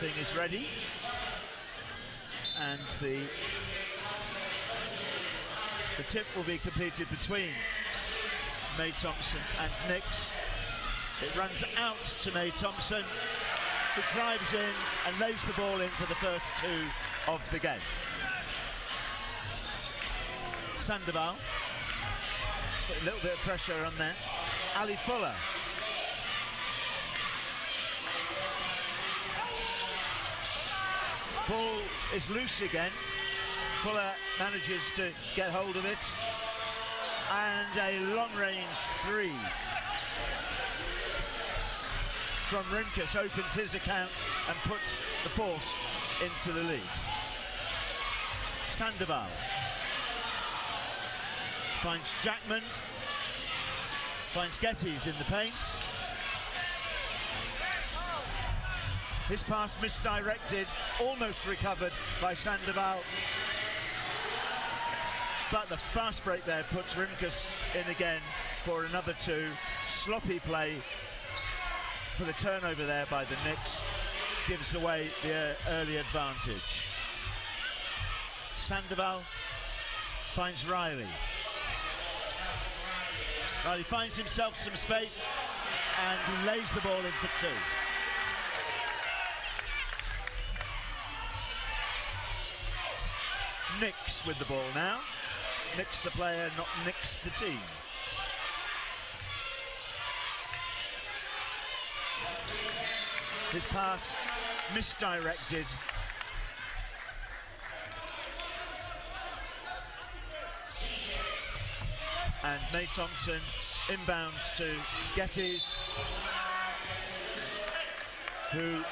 everything is ready, and the tip will be completed between May Thompson and Nix. It runs out to May Thompson, who drives in and lays the ball in for the first two of the game. Sandoval, put a little bit of pressure on there. Ali Fuller. Ball is loose again. Fuller manages to get hold of it. And a long-range three from Rimkus opens his account and puts the force into the lead. Sandoval finds Jackman, finds Geddes in the paint. His pass misdirected, almost recovered by Sandoval. But the fast break there puts Rimkus in again for another two. Sloppy play for the turnover there by the Knicks gives away the early advantage. Sandoval finds Riley. Riley finds himself some space and lays the ball in for two. Nix with the ball now. Nix the player, not Nix the team. His pass misdirected. And May Thompson inbounds to Geddes, who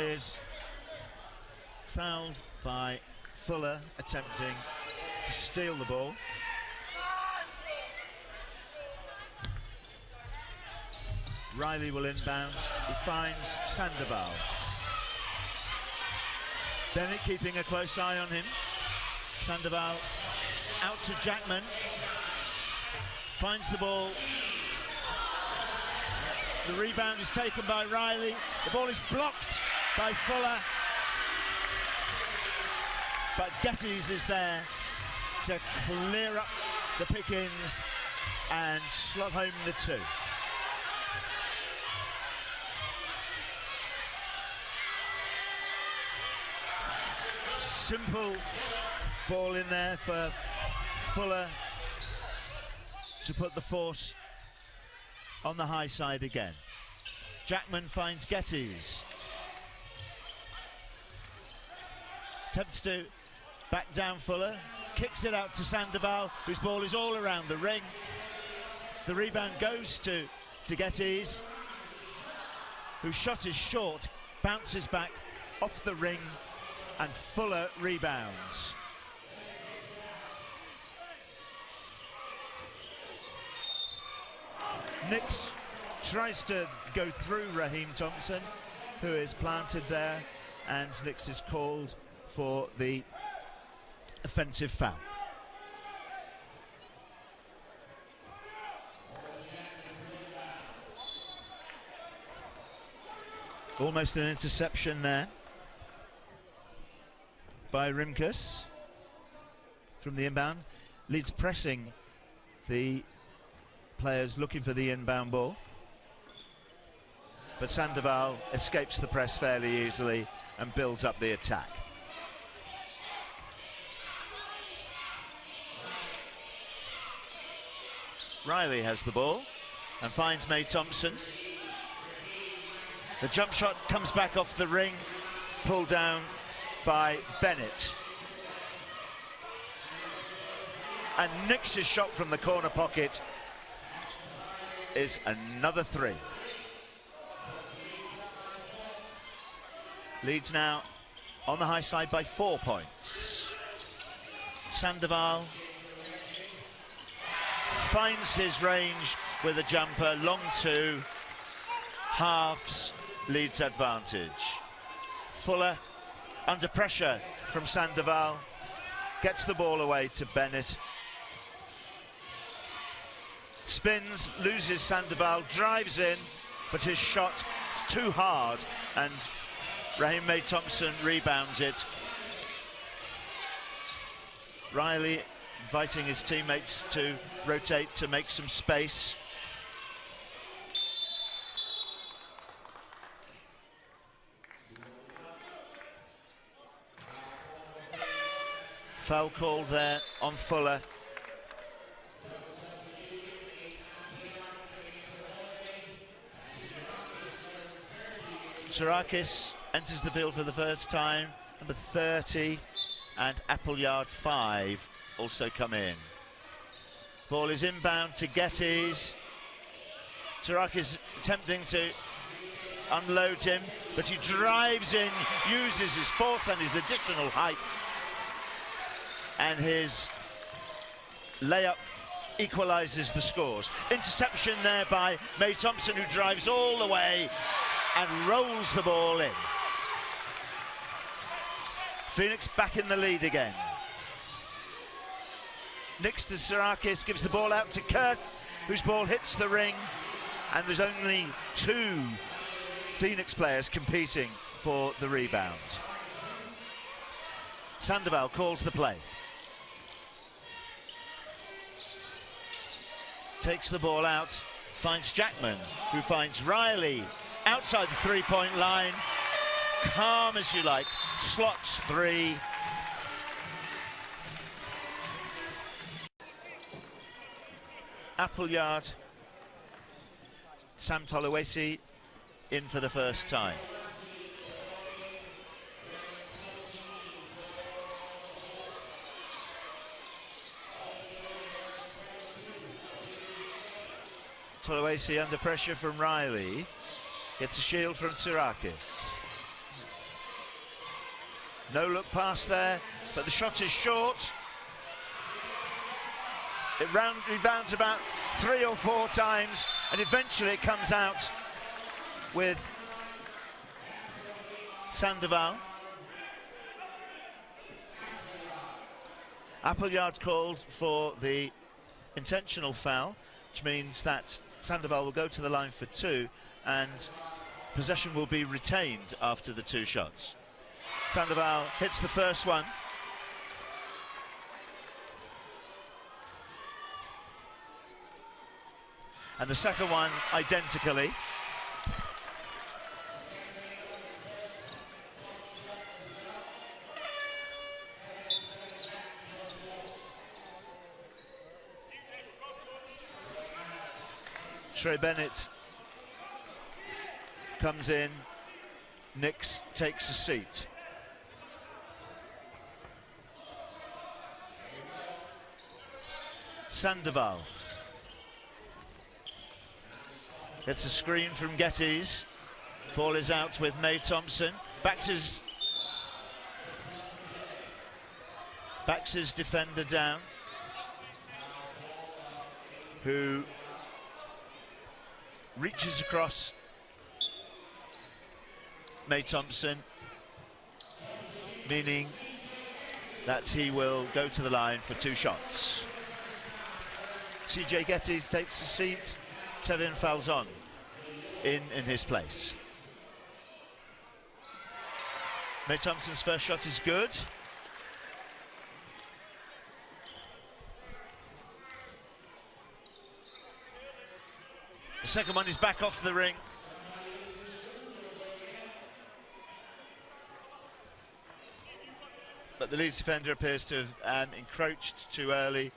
is fouled by Fuller, attempting to steal the ball. Riley will inbound. He finds Sandoval. Bennett keeping a close eye on him. Sandoval out to Jackman. Finds the ball. The rebound is taken by Riley. The ball is blocked by Fuller. But Geddes is there to clear up the pickings and slot home the two. Simple ball in there for Fuller to put the force on the high side again. Jackman finds Geddes. Attempts to back down Fuller, kicks it out to Sandoval, whose ball is all around the ring. The rebound goes to Geddes, whose shot is short, bounces back off the ring, and Fuller rebounds. Nix tries to go through Raheem Thompson, who is planted there, and Nix is called for the offensive foul. Almost an interception there by Rimkus from the inbound. Leeds pressing the players looking for the inbound ball, but Sandoval escapes the press fairly easily and builds up the attack. Riley has the ball and finds May Thompson. The jump shot comes back off the ring, pulled down by Bennett. And Nix's shot from the corner pocket is another three. Leeds now on the high side by 4 points. Sandoval finds his range with a jumper, long two, halves Leeds advantage. Fuller under pressure from Sandoval, gets the ball away to Bennett. Spins, loses Sandoval, drives in, but his shot too hard, and Raheem May-Thompson rebounds it. Riley inviting his teammates to rotate to make some space. Foul called there on Fuller. Tsarakis enters the field for the first time, number 30, and Appleyard 5 also come in. Ball is inbound to Gettys. Tsarakis attempting to unload him, but he drives in, uses his force and his additional height, and his layup equalises the scores. Interception there by May-Thompson, who drives all the way and rolls the ball in. Phoenix back in the lead again. Next to Tsarakis, gives the ball out to Kirk, whose ball hits the ring, and there's only 2 Phoenix players competing for the rebound. Sandoval calls the play. Takes the ball out, finds Jackman, who finds Riley outside the three-point line. Calm as you like, slots 3. Appleyard, Sam Tolawesi in for the first time. Tolawesi under pressure from Riley. Gets a shield from Tsarakis. No look pass there, but the shot is short. It rebounds about 3 or 4 times, and eventually it comes out with Sandoval. Appleyard called for the intentional foul, which means that Sandoval will go to the line for 2, and possession will be retained after the 2 shots. Sandoval hits the first one. And the second one identically. Tre Bennett comes in, Nix takes a seat. Sandoval gets a screen from Gettys. Ball is out with May-Thompson. Backs his defender down, who reaches across May-Thompson, meaning that he will go to the line for 2 shots. CJ Gettys takes a seat. Tevin Falzon in his place. May-Thompson's first shot is good. The second one is back off the ring. But the Leeds defender appears to have encroached too early,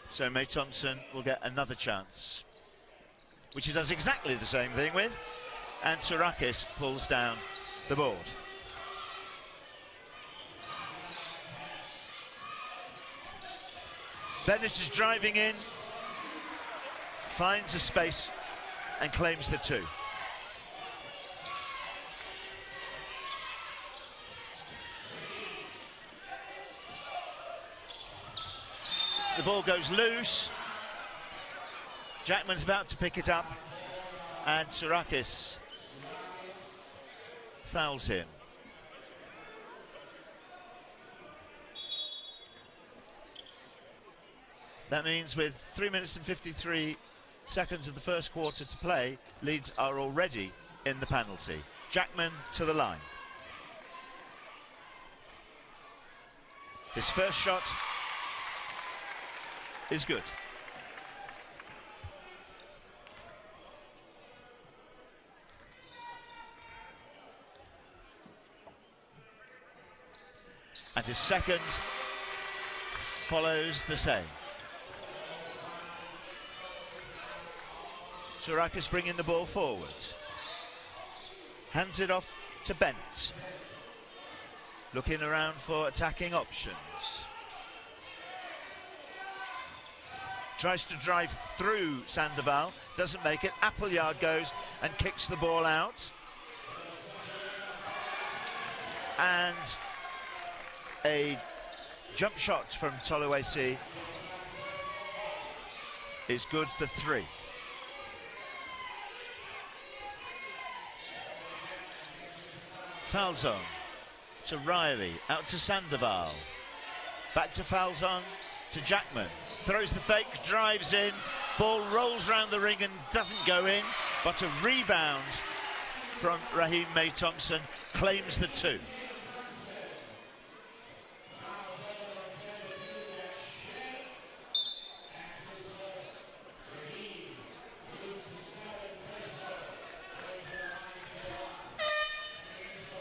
so May-Thompson will get another chance, which he does exactly the same thing with, and Tsarakis pulls down the board. Bennett is driving in, finds a space and claims the 2. The ball goes loose. Jackman's about to pick it up, and Tsarakis fouls him. That means with 3 minutes and 53 seconds of the first quarter to play, Leeds are already in the penalty. Jackman to the line. His first shot is good. And his second follows the same. Tsurakis bringing the ball forward. Hands it off to Bennett. Looking around for attacking options. Tries to drive through Sandoval, doesn't make it. Appleyard goes and kicks the ball out. And a jump shot from Toluesi is good for 3. Foul zone to Riley, out to Sandoval. Back to foul zone to Jackman. Throws the fake, drives in. Ball rolls round the ring and doesn't go in, but a rebound from Raheem May-Thompson claims the 2.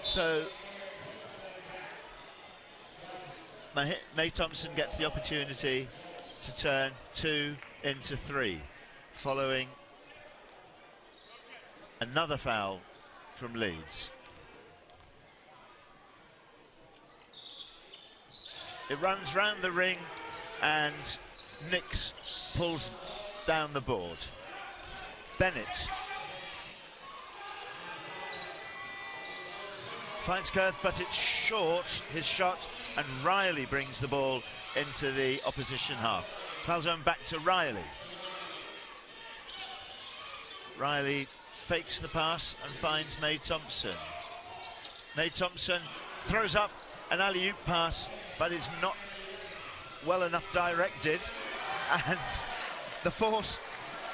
So May-Thompson gets the opportunity to turn 2 into 3, following another foul from Leeds. It runs round the ring and Nix pulls down the board. Bennett finds Kurth, but it's short, his shot, and Riley brings the ball into the opposition half. Foul zone back to Riley. Riley fakes the pass and finds May-Thompson. May-Thompson throws up an alley-oop pass, but is not well enough directed, and the Force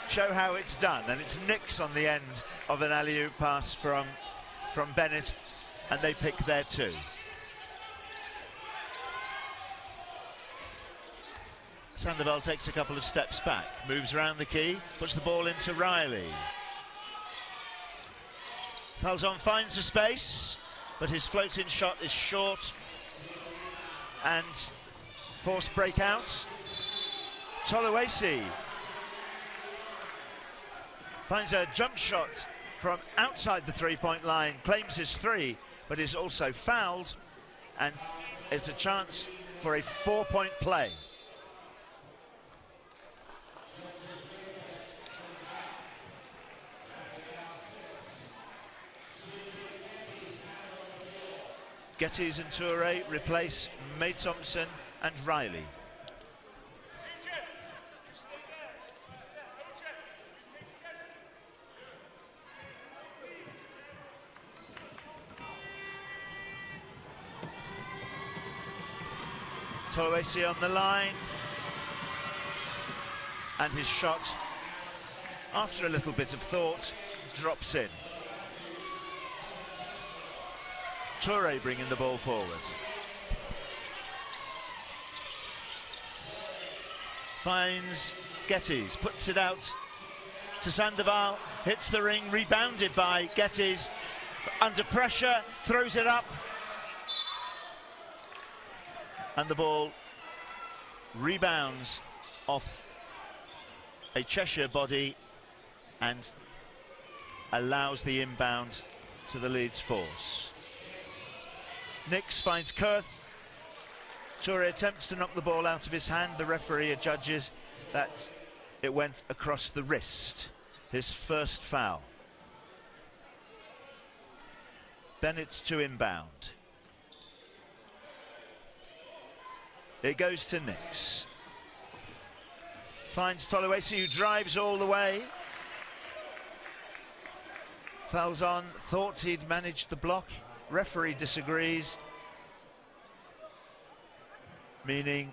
show how it's done, and it's Nix on the end of an alley-oop pass from Bennett, and they pick their 2. Sandoval takes a couple of steps back, moves around the key, puts the ball into Riley. Falzon finds a space, but his floating shot is short, and Force breakouts. Toluesi finds a jump shot from outside the 3-point line, claims his 3, but is also fouled, and it's a chance for a 4-point play. Geddes and Toure replace May-Thompson and Riley. Toluesi on the line, and his shot, after a little bit of thought, drops in. Toure bringing the ball forward. Finds Geddes, puts it out to Sandoval, hits the ring, rebounded by Geddes, under pressure, throws it up, and the ball rebounds off a Cheshire body and allows the inbound to the Leeds Force. Nix finds Kurth. Toure attempts to knock the ball out of his hand. The referee adjudges that it went across the wrist. His first foul. Bennett to inbound. It goes to Nix. Finds Toluesi, who drives all the way. Falzon thought he'd managed the block. Referee disagrees, meaning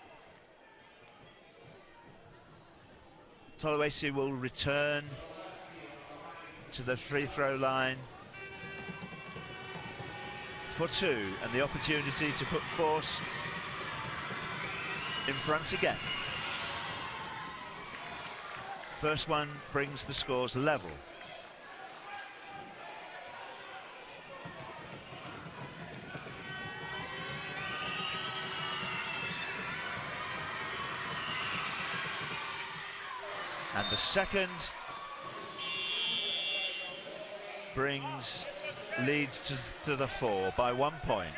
Toluesi will return to the free throw line for 2, and the opportunity to put force in front again. First one brings the scores level. And the second brings Leeds to the fore by 1 point.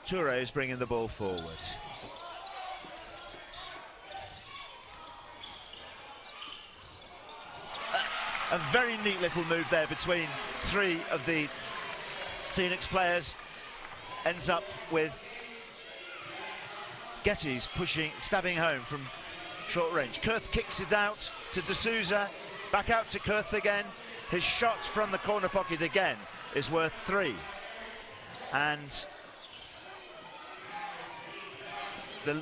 Toure is bringing the ball forward. A very neat little move there between 3 of the Phoenix players. Ends up with Gettys stabbing home from short range. Kurth kicks it out to D'Souza, back out to Kurth again. His shot from the corner pocket again is worth 3. And the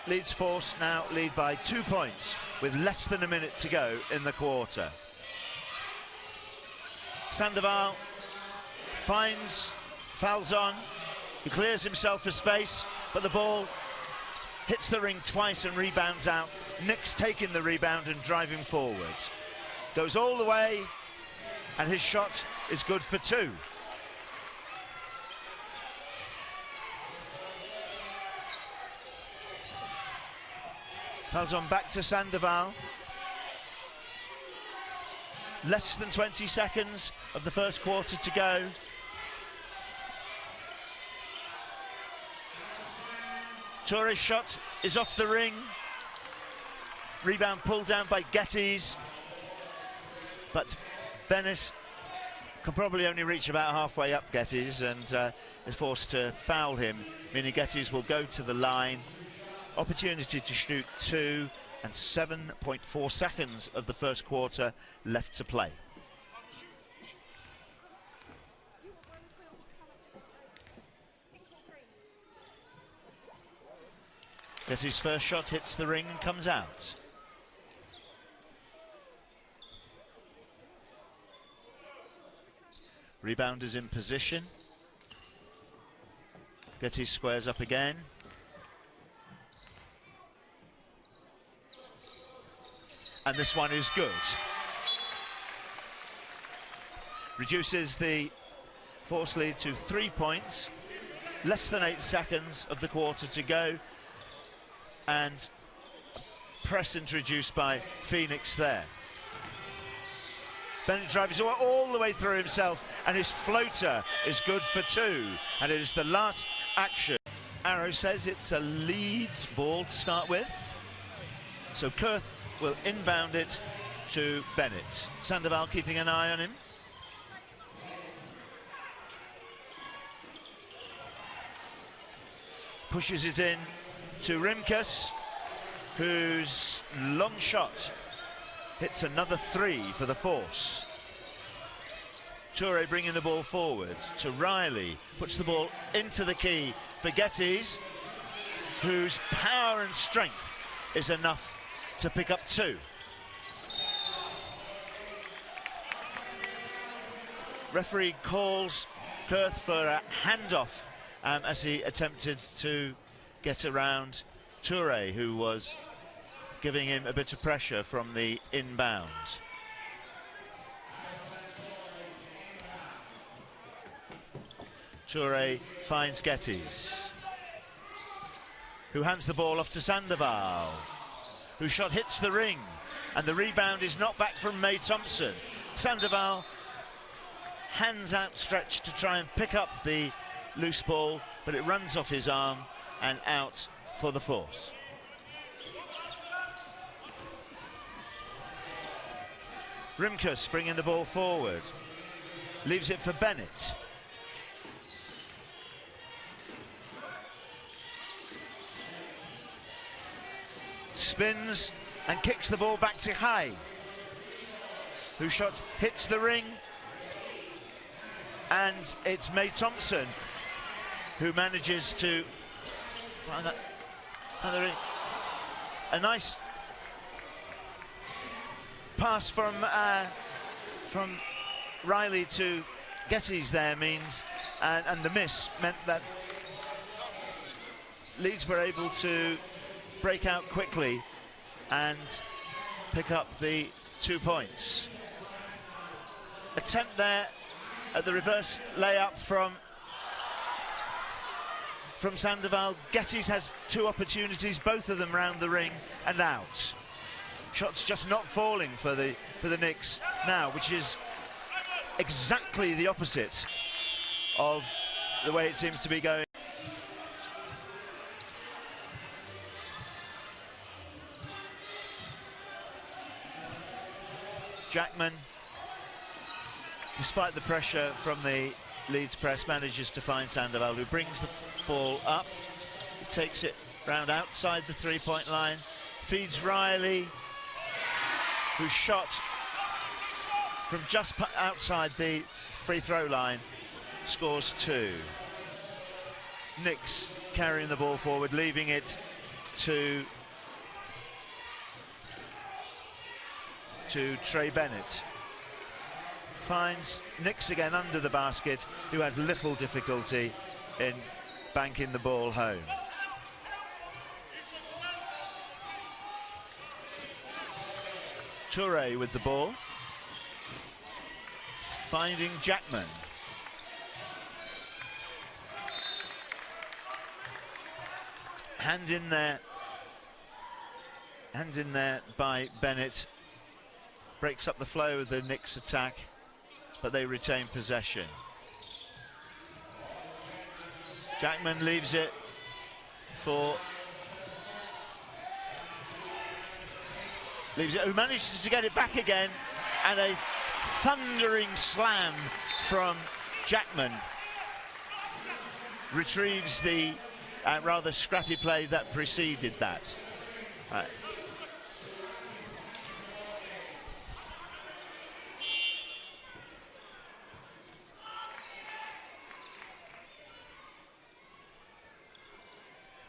Leeds Force now lead by 2 points with less than a minute to go in the quarter. Sandoval finds Falzon, who clears himself for space, but the ball hits the ring twice and rebounds out. Nick's taking the rebound and driving forward. Goes all the way, and his shot is good for 2. Falzon back to Sandoval. Less than 20 seconds of the first quarter to go. Toure's shot is off the ring. Rebound pulled down by Gettys. But Bennett can probably only reach about halfway up Gettys and is forced to foul him, meaning Gettys will go to the line. Opportunity to shoot 2 and 7.4 seconds of the first quarter left to play. Gettys' first shot hits the ring and comes out. Rebound is in position. Gettys squares up again. And this one is good. Reduces the Force lead to 3 points. Less than 8 seconds of the quarter to go. And press introduced by Phoenix there. Bennett drives all the way through himself, and his floater is good for 2. And it is the last action. Arrow says it's a Leeds ball to start with. So Kurth will inbound it to Bennett. Sandoval keeping an eye on him. Pushes it in to Rimkus, whose long shot hits another 3 for the Force. Toure bringing the ball forward to Riley, puts the ball into the key for Gettys, whose power and strength is enough to pick up 2. Referee calls Kurth for a handoff as he attempted to get around Toure, who was giving him a bit of pressure from the inbound. Toure finds Gettys, who hands the ball off to Sandoval, whose shot hits the ring, and the rebound is knocked back from May Thompson. Sandoval, hands outstretched to try and pick up the loose ball, but it runs off his arm and out for the Force. Rimkus bringing the ball forward, leaves it for Bennett. spins and kicks the ball back to High, whose shot hits the ring, and it's May Thompson who manages to find a nice pass from Riley to Gettys there means, and the miss meant that Leeds were able to break out quickly and pick up the 2 points. Attempt there at the reverse layup from Sandoval. Gettys has 2 opportunities, both of them round the ring and out. Shots just not falling for the Knicks now, which is exactly the opposite of the way it seems to be going. Jackman, despite the pressure from the Leeds press, manages to find Sandoval, who brings the ball up. He takes it round outside the three-point line, feeds Riley, whose shot from just outside the free throw line scores 2. Knicks carrying the ball forward, leaving it to Tre Bennett. Finds Knicks again under the basket, who has little difficulty in banking the ball home. Toure with the ball, finding Jackman. Hand in there by Bennett. Breaks up the flow of the Knicks attack, but they retain possession. Jackman leaves it for... who manages to get it back again, and a thundering slam from Jackman retrieves the rather scrappy play that preceded that.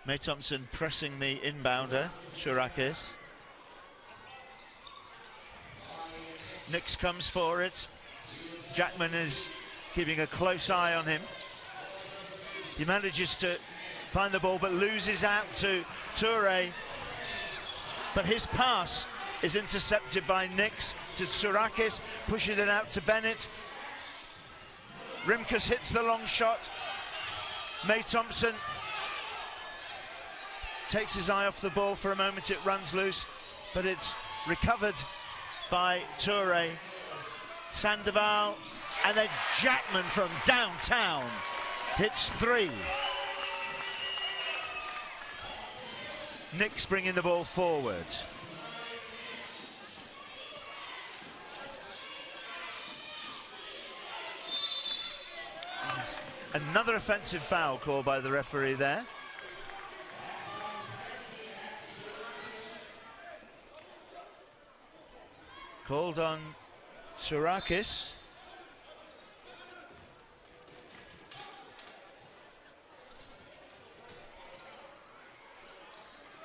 May Thompson pressing the inbounder, Chourakis. Knicks comes for it. Jackman is keeping a close eye on him. He manages to find the ball, but loses out to Toure. But his pass is intercepted by Knicks to Chourakis, pushes it out to Bennett. Rimkus hits the long shot. May Thompson takes his eye off the ball for a moment, it runs loose, but it's recovered by Toure. Sandoval, and then Jackman from downtown hits 3. Knicks bringing the ball forward. Another offensive foul called by the referee there. Called on Chourakis.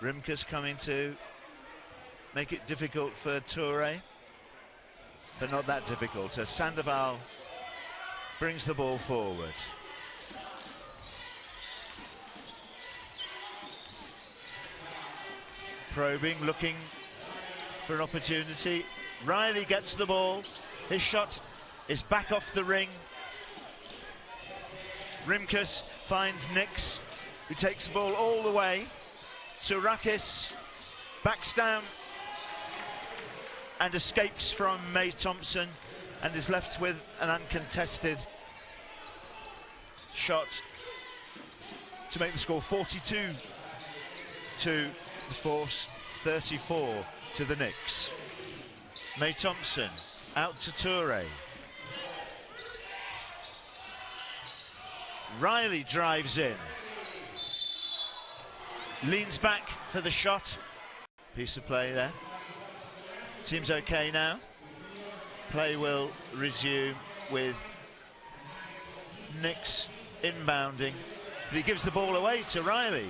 Rimkus coming to make it difficult for Toure, but not that difficult, as Sandoval brings the ball forward. Probing, looking for an opportunity. Riley gets the ball. His shot is back off the ring. Rimkus finds Knicks, who takes the ball all the way. Chourakis backs down and escapes from May Thompson and is left with an uncontested shot to make the score 42 to the Force, 34 to the Knicks. May Thompson out to Toure. Riley drives in. Leans back for the shot. piece of play there. Seems okay now. Play will resume with Nix inbounding, but he gives the ball away to Riley,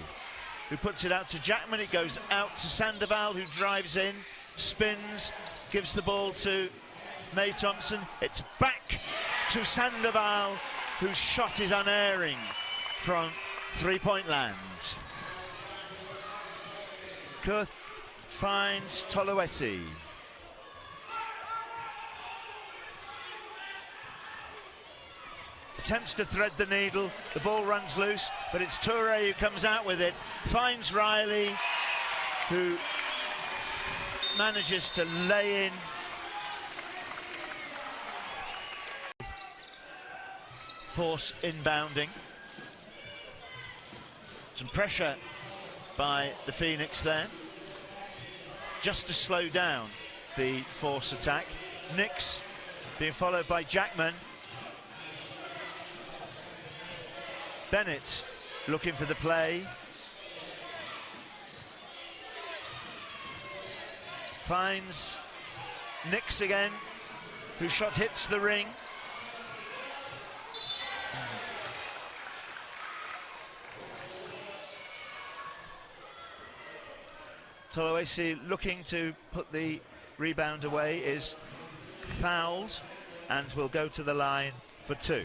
who puts it out to Jackman. It goes out to Sandoval, who drives in, spins, gives the ball to May Thompson. It's back to Sandoval, whose shot is unerring from three-point land. Kuth finds Toluesi. Attempts to thread the needle, the ball runs loose, but it's Toure who comes out with it, finds Riley, who manages to lay in. Force inbounding. Some pressure by the Phoenix there, just to slow down the force attack. Nix being followed by Jackman. Bennett looking for the play. Finds Nix again, whose shot hits the ring. Toluesi, looking to put the rebound away, is fouled and will go to the line for two.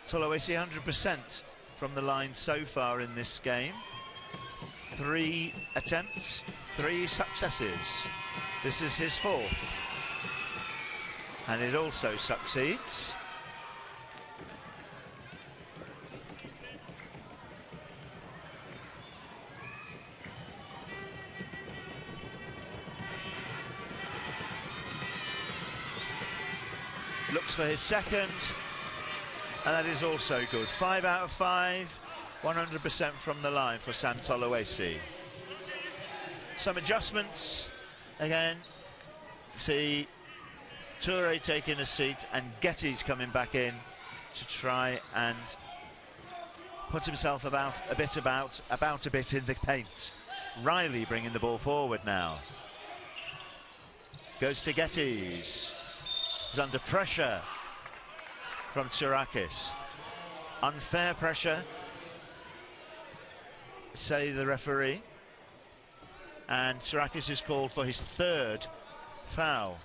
Toluesi 100% from the line so far in this game. 3 attempts, 3 successes. This is his 4th. And it also succeeds. Looks for his 2nd, and that is also good. 5 out of 5, 100% from the line for Sam Toluesi. Some adjustments again. See Toure taking a seat and Getty's coming back in to try and put himself about a bit in the paint. Riley bringing the ball forward now. Goes to Getty's. He's under pressure from Tsurakis. Unfair pressure, say the referee. And Tsurakis is called for his 3rd foul.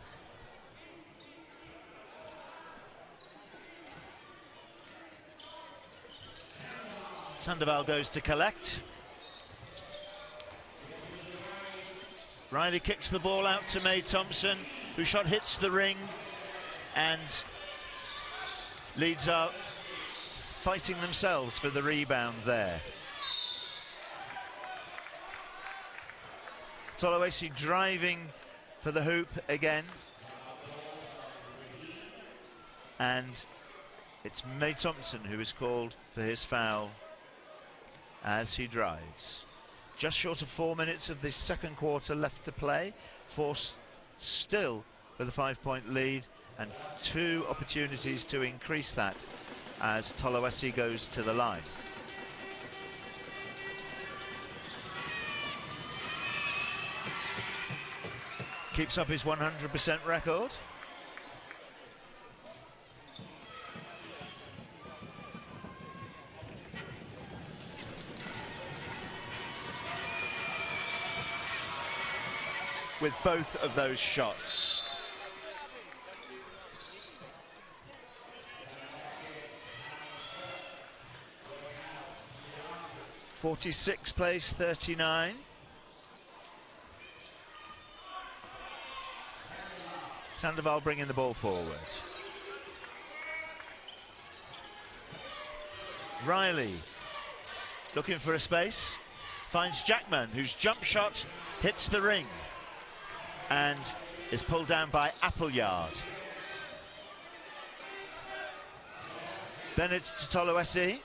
Sandoval goes to collect. Riley kicks the ball out to May Thompson, whose shot hits the ring, and Leeds are fighting themselves for the rebound there. Toluesi driving for the hoop again, and it's May Thompson who is called for his foul as he drives. Just short of 4 minutes of this second quarter left to play. Force still with a 5-point lead, and 2 opportunities to increase that as Toluesi goes to the line. Keeps up his 100% record. With both of those shots. 46 plays 39. Sandoval bringing the ball forward. Riley looking for a space, finds Jackman, whose jump shot hits the ring and is pulled down by Appleyard. Bennett to Toluesi.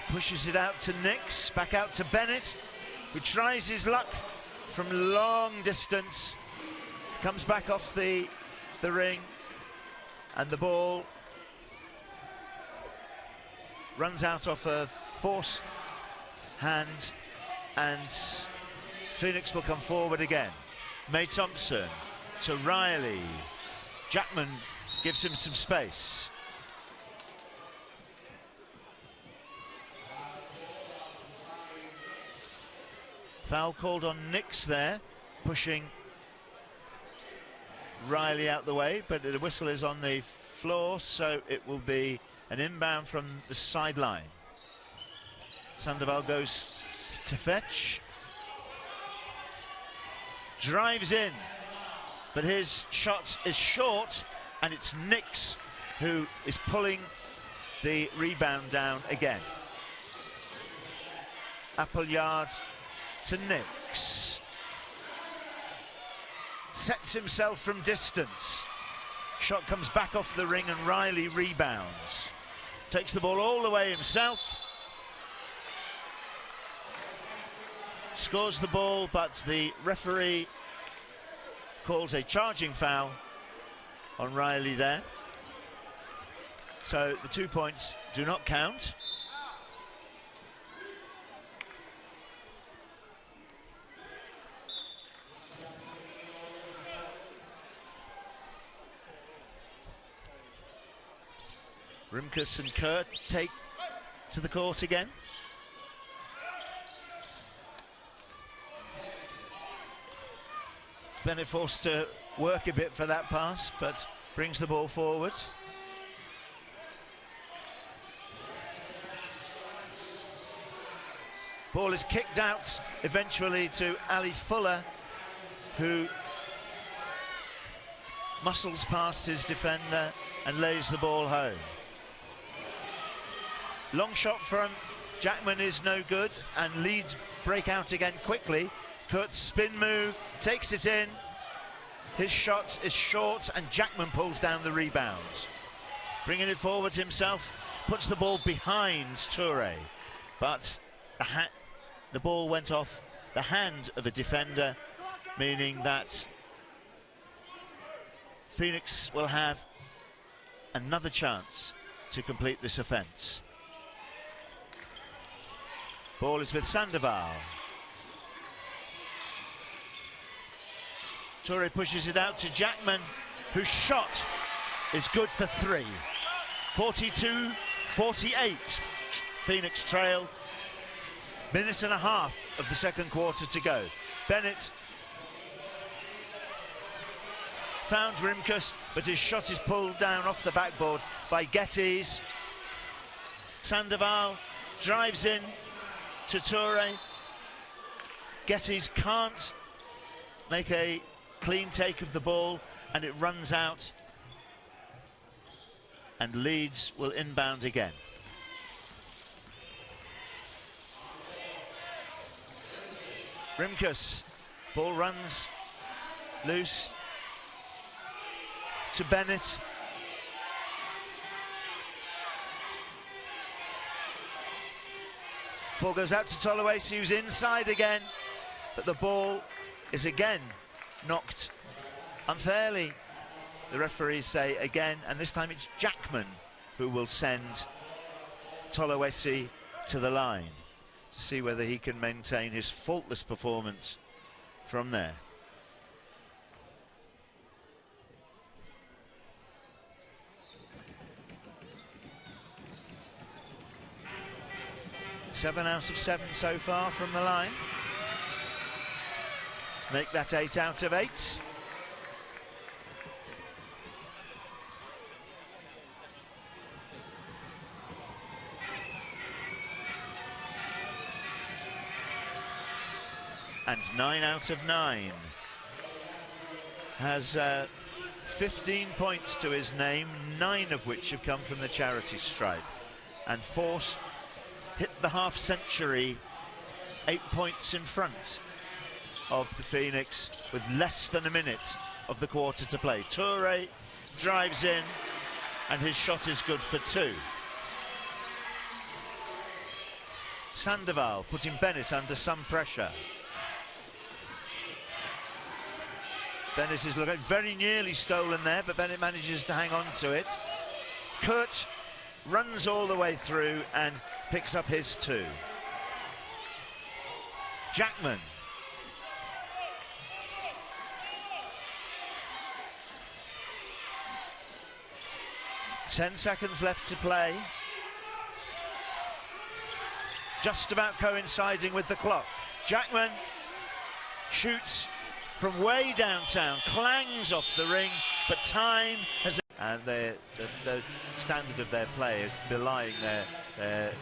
Pushes it out to Nix, back out to Bennett, who tries his luck from long distance. Comes back off the ring And the ball runs out off a force hand, and Phoenix will come forward again. May Thompson to Riley. Jackman gives him some space. Foul called on Nix there, pushing Riley out the way, but the whistle is on the floor, so it will be an inbound from the sideline. Sandoval goes to fetch. Drives in, but his shot is short, and it's Nix who is pulling the rebound down again. Appleyard to Nix. Sets himself from distance. Shot comes back off the ring and Riley rebounds. Takes the ball all the way himself. Scores the ball, but the referee calls a charging foul on Riley there. So the 2 points do not count. Rimkus and Kurt take to the court again. Bennett forced to work a bit for that pass, but brings the ball forward. Ball is kicked out eventually to Ali Fuller, who muscles past his defender and lays the ball home. Long shot from Jackman is no good, and Leeds break out again quickly. Kurt's spin move, takes it in. His shot is short, and Jackman pulls down the rebound. Bringing it forward himself, puts the ball behind Toure. But the ball went off the hand of a defender, meaning that Phoenix will have another chance to complete this offence. Ball is with Sandoval. Toure pushes it out to Jackman, whose shot is good for three. 42-48, Phoenix trail. Minute and a half of the second quarter to go. Bennett found Rimkus, but his shot is pulled down off the backboard by Gettys. Sandoval drives in to Toure. Gettys can't make a clean take of the ball, and it runs out, and Leeds will inbound again. Rimkus, ball runs loose to Bennett. Ball goes out to Toluese, who's inside again, but the ball is again knocked unfairly, the referees say again, and this time it's Jackman who will send Toluese to the line to see whether he can maintain his faultless performance from there. Seven out of 7 so far from the line. Make that 8 out of 8. And 9 out of 9. Has 15 points to his name, 9 of which have come from the charity stripe. And Force hit the half century 8 points in front of the Phoenix with less than a minute of the quarter to play. Toure drives in, and his shot is good for 2. Sandoval putting Bennett under some pressure. Bennett is looking very nearly stolen there, but Bennett manages to hang on to it. Kurt runs all the way through and picks up his 2. Jackman. Ten seconds left to play. Just about coinciding with the clock. Jackman shoots from way downtown, clangs off the ring, but time has... And the standard of their play is belying their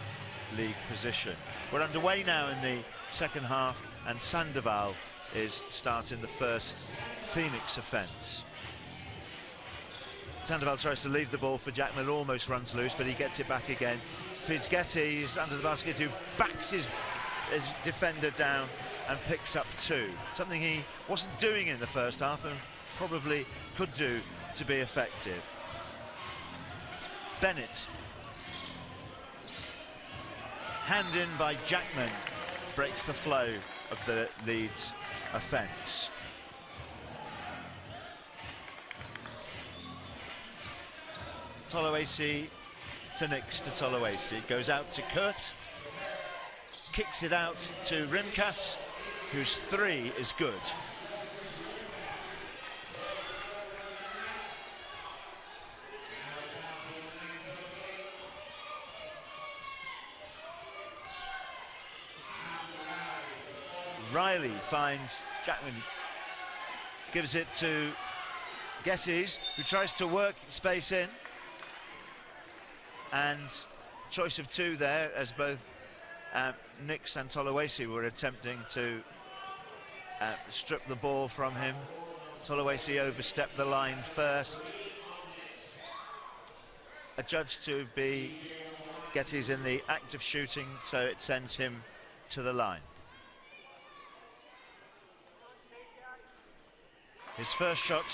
league position. We're underway now in the second half, and Sandoval is starting the first Phoenix offence. Sandoval tries to leave the ball for Jackman, almost runs loose, but he gets it back again. Fitzgetty's under the basket, who backs his defender down and picks up 2. Something he wasn't doing in the first half and probably could do to be effective. Bennett. Hand in by Jackman breaks the flow of the Leeds offence. Toloesi to Nix to Toloesi. Goes out to Kurt. Kicks it out to Rimkas, whose 3 is good. Riley finds Jackman, gives it to Gettys, who tries to work space in. And choice of 2 there, as both Nix and Toloesi were attempting to strip the ball from him. Toloesi overstepped the line first. Adjudged to be Gettys in the act of shooting, so it sends him to the line. His first shot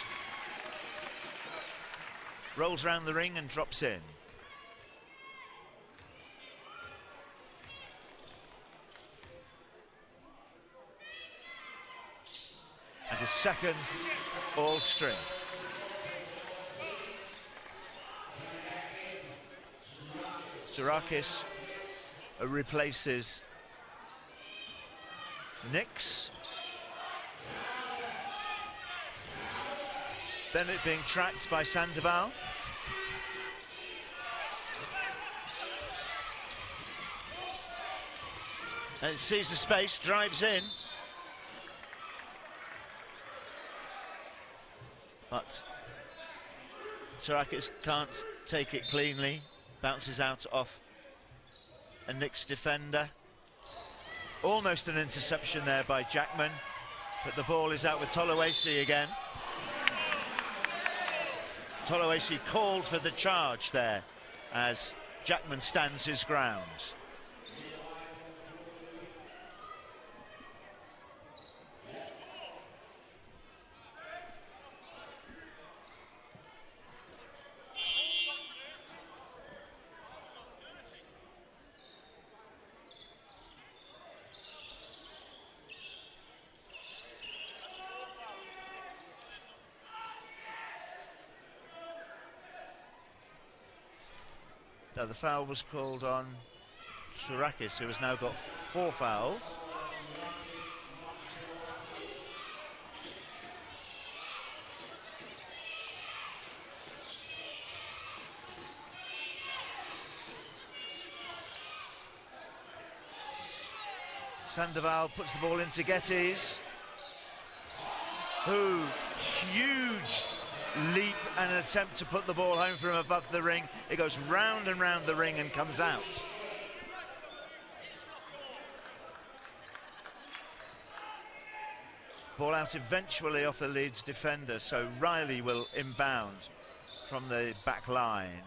rolls round the ring and drops in. And his second all string. Tsourakas replaces Nix. Bennett being tracked by Sandoval. And it sees the space, drives in. But Tsourakas can't take it cleanly. Bounces out off a Knicks defender. Almost an interception there by Jackman, but the ball is out with Toloesi again. Toloesi called for the charge there as Jackman stands his ground. Now the foul was called on Tsourakas, who has now got 4 fouls. Sandoval puts the ball into Gettys, who huge leap and an attempt to put the ball home from above the ring. It goes round and round the ring and comes out. Ball out eventually off the Leeds defender, so Riley will inbound from the back line.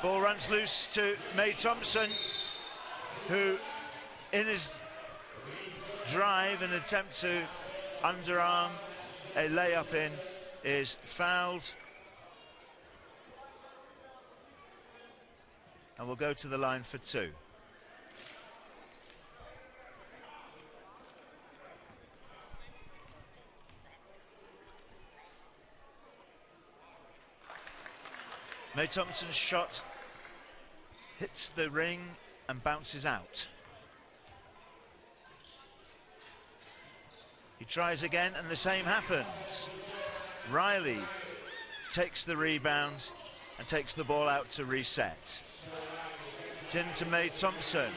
Ball runs loose to May Thompson, who in his drive and attempt to underarm a layup in is fouled, and will go to the line for 2. May Thompson's shot hits the ring and bounces out. He tries again and the same happens. Riley takes the rebound and takes the ball out to reset. It's into May Thompson.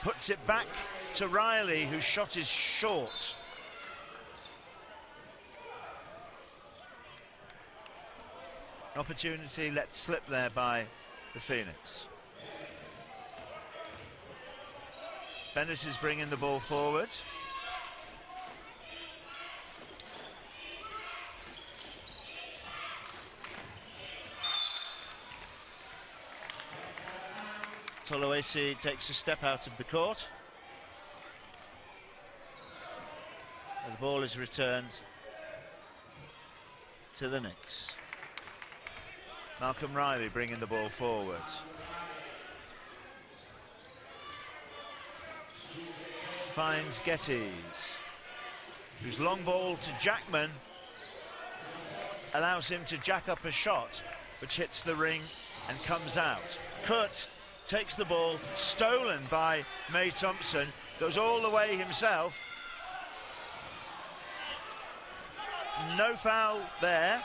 Puts it back to Riley, whose shot is short. An opportunity let slip there by the Phoenix. Bennett is bringing the ball forward. Toloesi takes a step out of the court. And the ball is returned to the Knicks. Malcolm Riley bringing the ball forward. Finds Gettys, whose long ball to Jackman allows him to jack up a shot, which hits the ring and comes out. Kurt takes the ball, stolen by May Thompson, goes all the way himself. No foul there.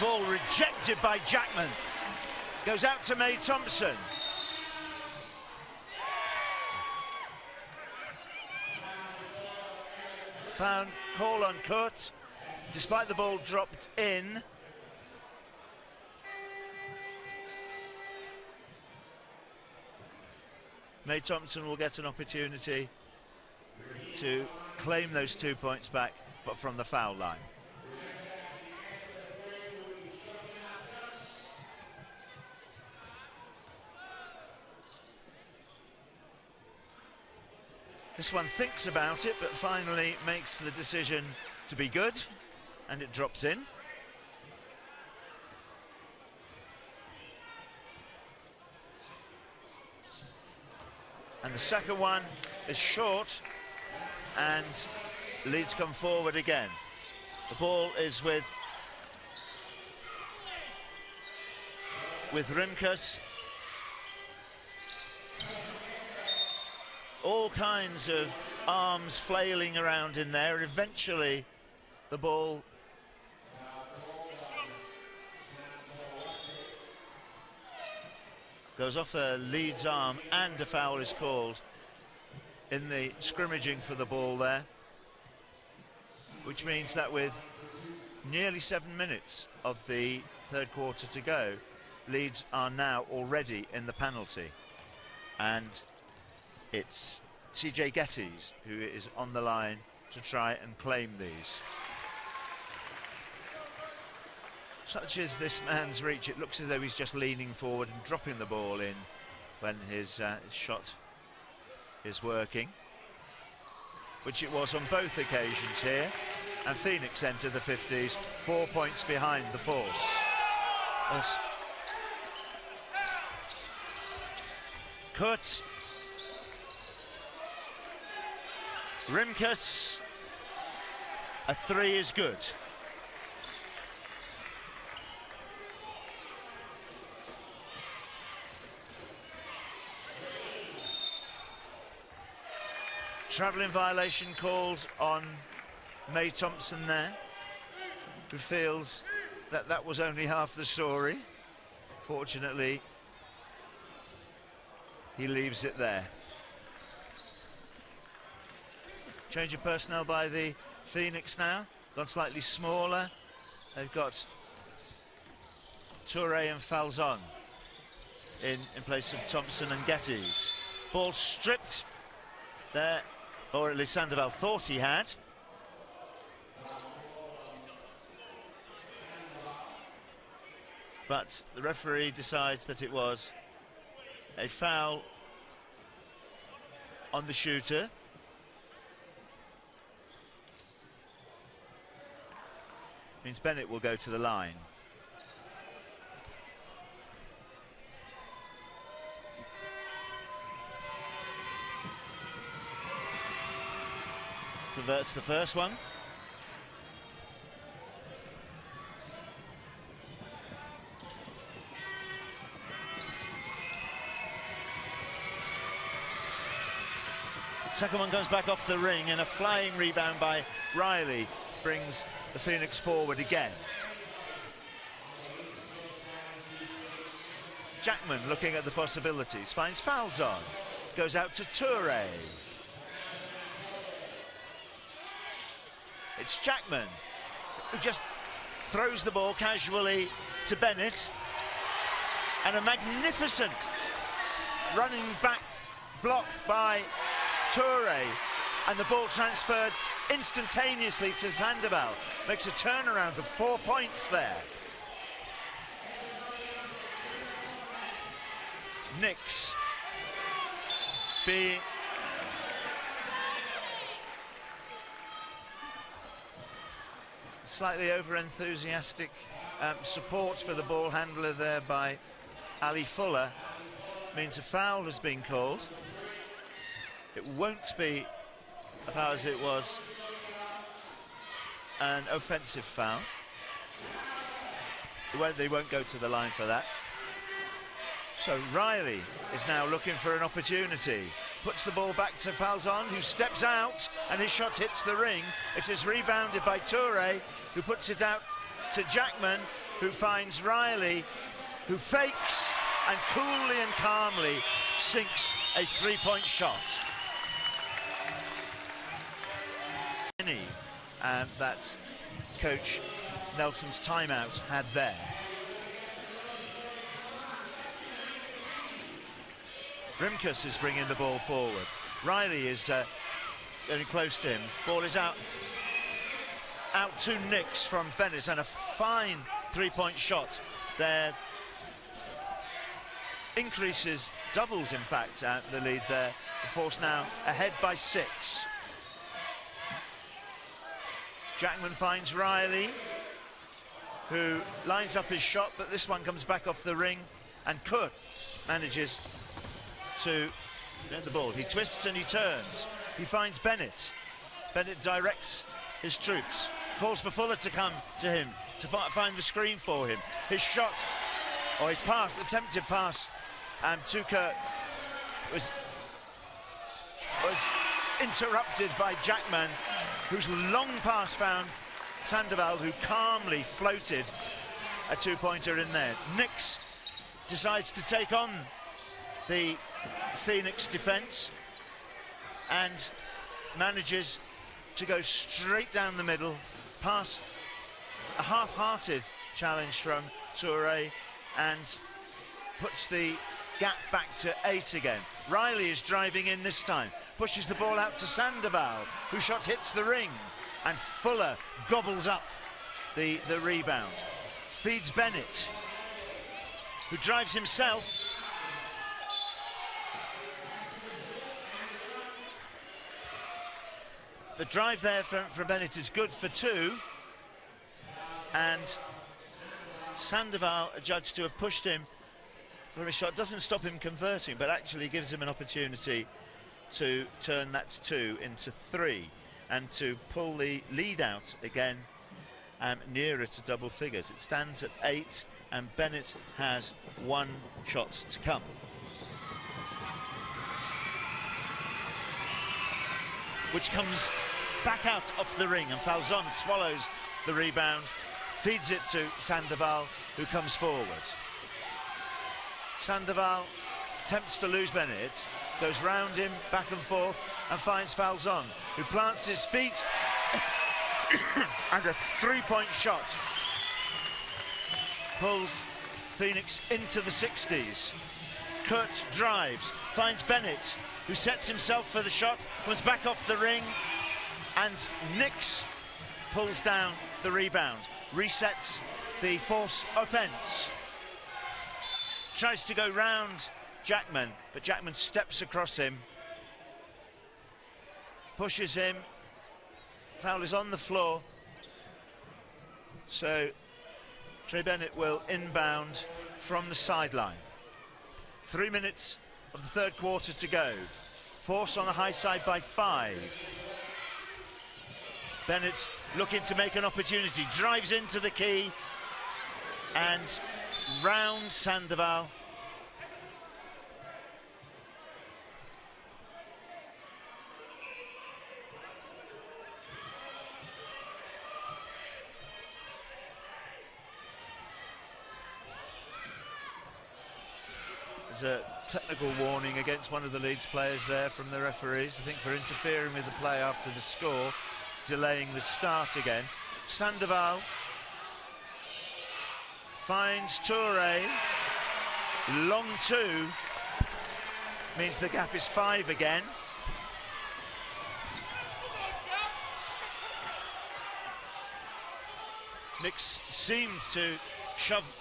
Ball rejected by Jackman. Goes out to May Thompson. Found call on Kurt, despite the ball dropped in. May Thompson will get an opportunity to claim those 2 points back, but from the foul line. This one thinks about it, but finally makes the decision to be good, and it drops in. And the second one is short, and Leeds come forward again. The ball is with Rimkus. All kinds of arms flailing around in there. Eventually, the ball goes off a Leeds arm, and a foul is called in the scrimmaging for the ball there, which means that with nearly 7 minutes of the third quarter to go, Leeds are now already in the penalty, and it's CJ Gettys who is on the line to try and claim these. Such as this man's reach, it looks as though he's just leaning forward and dropping the ball in when his shot is working, which it was on both occasions here. And Phoenix enter the 50s, 4 points behind the Force. Kurt, Rimkus, a three is good. Travelling violation called on May Thompson there, who feels that that was only half the story. Fortunately, he leaves it there. Change of personnel by the Phoenix now, gone slightly smaller. They've got Toure and Falzon in place of Thompson and Gettys. Ball stripped there, or at least Sandoval thought he had. But the referee decides that it was a foul on the shooter. Means Bennett will go to the line. Converts the first one. Second one comes back off the ring, and a flying rebound by Riley brings the Phoenix forward again. Jackman looking at the possibilities, finds Falzon, goes out to Toure. It's Jackman who just throws the ball casually to Bennett, and a magnificent running back block by Toure, and the ball transferred instantaneously to Sandoval. Makes a turnaround of 4 points there. Knicks being slightly over-enthusiastic support for the ball handler there by Ali Fuller means a foul has been called. It won't be a foul as it was an offensive foul. They won't go to the line for that. So Riley is now looking for an opportunity. Puts the ball back to Falzon, who steps out, and his shot hits the ring. It is rebounded by Toure, who puts it out to Jackman, who finds Riley, who fakes and coolly and calmly sinks a three-point shot. And that's Coach Nelson's timeout had there. Rimkus is bringing the ball forward. Riley is getting close to him. Ball is out to Knicks from Bennett, and a fine three-point shot there. Increases, doubles in fact, the lead there. The Force now ahead by 6. Jackman finds Riley, who lines up his shot, but this one comes back off the ring, and Cook manages to get the ball. He twists and he turns. He finds Bennett. Bennett directs his troops, calls for Fuller to come to him to find the screen for him. His shot, or his pass, attempted pass, and Tuka was interrupted by Jackman, whose long pass found Sandoval, who calmly floated a two-pointer in there. Knicks decides to take on the Phoenix defense and manages to go straight down the middle, past a half-hearted challenge from Toure, and puts the gap back to 8 again. Riley is driving in this time, pushes the ball out to Sandoval, whose shot hits the ring, and Fuller gobbles up the rebound. Feeds Bennett, who drives himself. The drive there from Bennett is good for 2, and Sandoval, judged to have pushed him for a shot, doesn't stop him converting, but actually gives him an opportunity to turn that 2 into 3 and to pull the lead out again nearer to double figures. It stands at 8, and Bennett has 1 shot to come. Which comes back out off the ring, and Falzon swallows the rebound, feeds it to Sandoval, who comes forward. Sandoval attempts to lose Bennett, goes round him, back and forth, and finds Falzon, who plants his feet, and a three-point shot pulls Phoenix into the 60s. Kurt drives, finds Bennett, who sets himself for the shot, comes back off the ring, and Knicks pulls down the rebound, resets the Force offense. Tries to go round Jackman, but Jackman steps across him, pushes him. Foul is on the floor, so Tre Bennett will inbound from the sideline. 3 minutes of the third quarter to go. Force on the high side by 5. Bennett looking to make an opportunity, drives into the key and round Sandoval. there's a technical warning against one of the Leeds players there from the referees, I think for interfering with the play after the score, delaying the start again. Sandoval finds Toure, long two, means the gap is 5 again. Nix seems to shove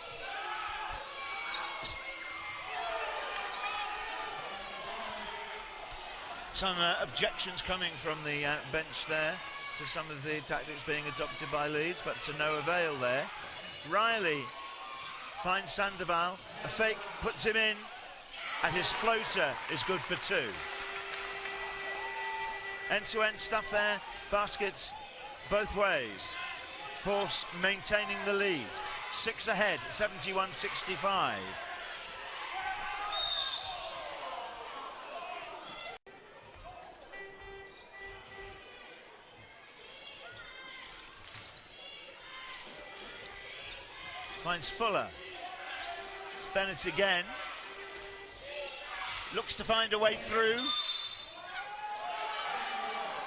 some objections coming from the bench there to some of the tactics being adopted by Leeds, but to no avail there. Riley finds Sandoval, a fake puts him in, and his floater is good for 2. End-to-end stuff there, baskets both ways. Force maintaining the lead, 6 ahead, 71-65. Finds Fuller. It's Bennett again. Looks to find a way through.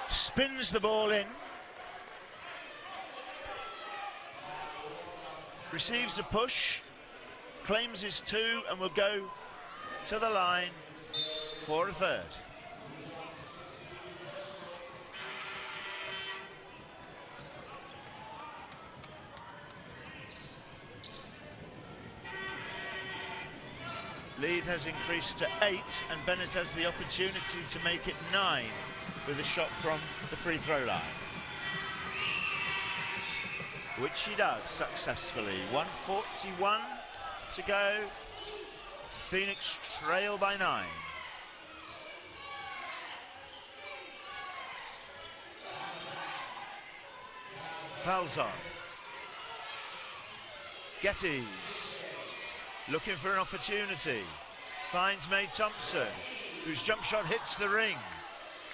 Spins the ball in. Receives a push. Claims his 2 and will go to the line for a third. Lead has increased to 8 and Bennett has the opportunity to make it 9 with a shot from the free throw line, which he does successfully. 1:41 to go. Phoenix trail by 9. Fouls on. Gettys looking for an opportunity. Finds May Thompson, whose jump shot hits the ring,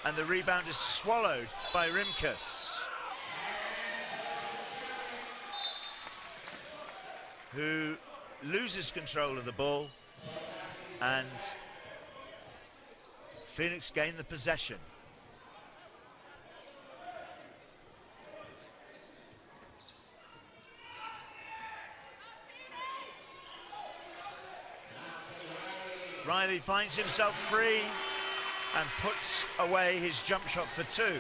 and the rebound is swallowed by Rimkus, who loses control of the ball, and Phoenix gain the possession. Riley finds himself free and puts away his jump shot for 2.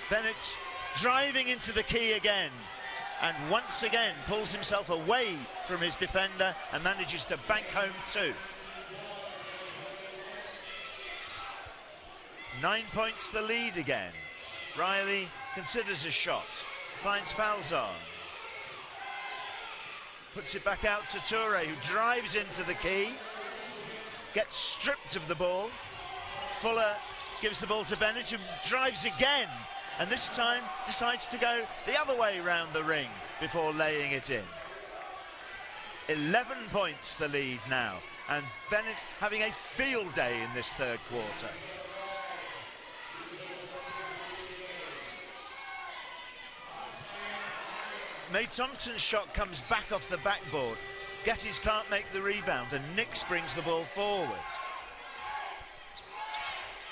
Bennett driving into the key again, and once again pulls himself away from his defender and manages to bank home 2. 9 points the lead again. Riley considers a shot. Finds Falzon. Puts it back out to Toure, who drives into the key. Gets stripped of the ball. Fuller gives the ball to Bennett, who drives again, and this time decides to go the other way round the ring before laying it in. 11 points the lead now, and Bennett having a field day in this third quarter. May Thompson's shot comes back off the backboard. Gettys can't make the rebound, and Nix brings the ball forward.